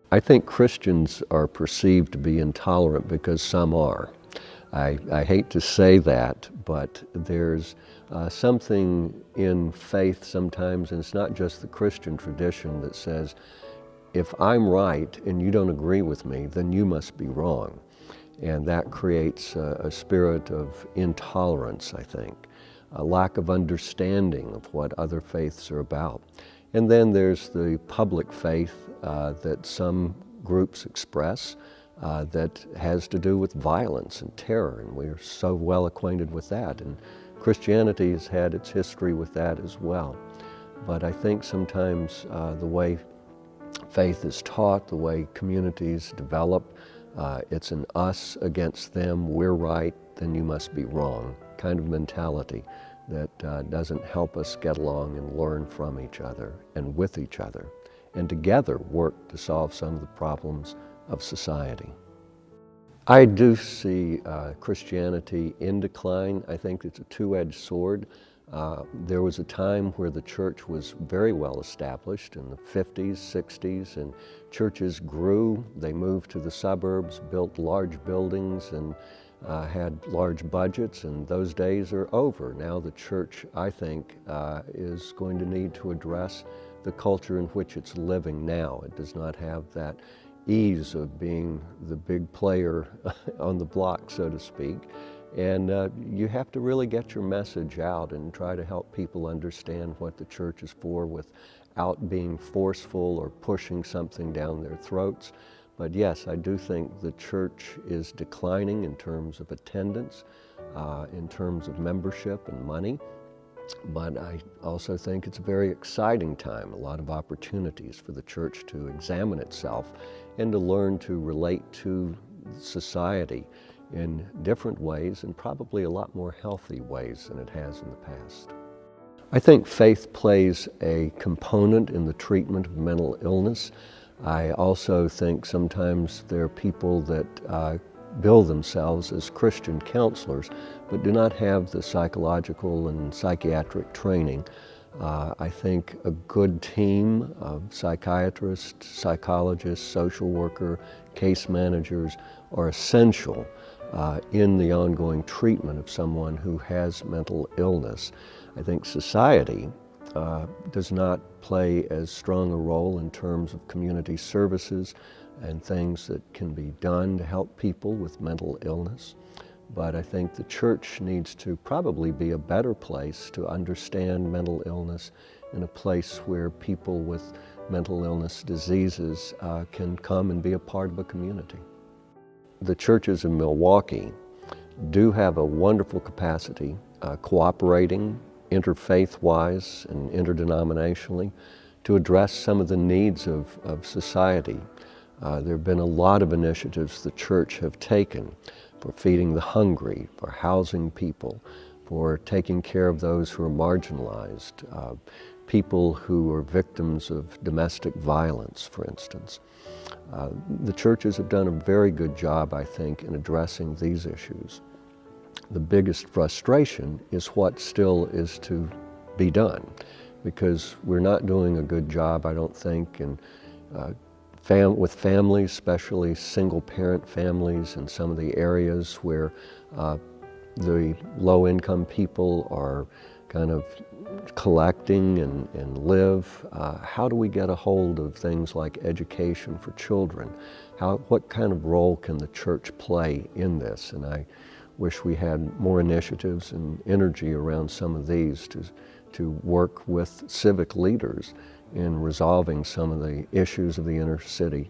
I think Christians are perceived to be intolerant because some are. I hate to say that, but there's something in faith sometimes, and it's not just the Christian tradition, that says, if I'm right and you don't agree with me, then you must be wrong. And that creates a spirit of intolerance, I think, a lack of understanding of what other faiths are about. And then there's the public faith that some groups express that has to do with violence and terror, and we're so well acquainted with that. And Christianity has had its history with that as well. But I think sometimes the way faith is taught, the way communities develop, it's an us against them, we're right, then you must be wrong kind of mentality that doesn't help us get along and learn from each other and with each other, and together work to solve some of the problems of society. I do see Christianity in decline. I think it's a two-edged sword. There was a time where the church was very well established in the 50s, 60s, and churches grew. They moved to the suburbs, built large buildings, and had large budgets, and those days are over. Now the church, I think, is going to need to address the culture in which it's living now. It does not have that ease of being the big player on the block, so to speak. And you have to really get your message out and try to help people understand what the church is for without being forceful or pushing something down their throats. But yes, I do think the church is declining in terms of attendance, in terms of membership and money. But I also think it's a very exciting time, a lot of opportunities for the church to examine itself and to learn to relate to society in different ways, and probably a lot more healthy ways than it has in the past. I think faith plays a component in the treatment of mental illness. I also think sometimes there are people that bill themselves as Christian counselors, but do not have the psychological and psychiatric training. I think a good team of psychiatrists, psychologists, social worker, case managers are essential in the ongoing treatment of someone who has mental illness. I think society does not play as strong a role in terms of community services and things that can be done to help people with mental illness. But I think the church needs to probably be a better place to understand mental illness, in a place where people with mental illness diseases can come and be a part of a community. The churches in Milwaukee do have a wonderful capacity, cooperating interfaith-wise and interdenominationally, to address some of the needs of society. There have been a lot of initiatives the church have taken for feeding the hungry, for housing people, for taking care of those who are marginalized, people who are victims of domestic violence, for instance. The churches have done a very good job, I think, in addressing these issues. The biggest frustration is what still is to be done, because we're not doing a good job, I don't think, in with families, especially single-parent families in some of the areas where the low-income people are kind of collecting and live. How do we get a hold of things like education for children? What kind of role can the church play in this? And I wish we had more initiatives and energy around some of these to work with civic leaders in resolving some of the issues of the inner city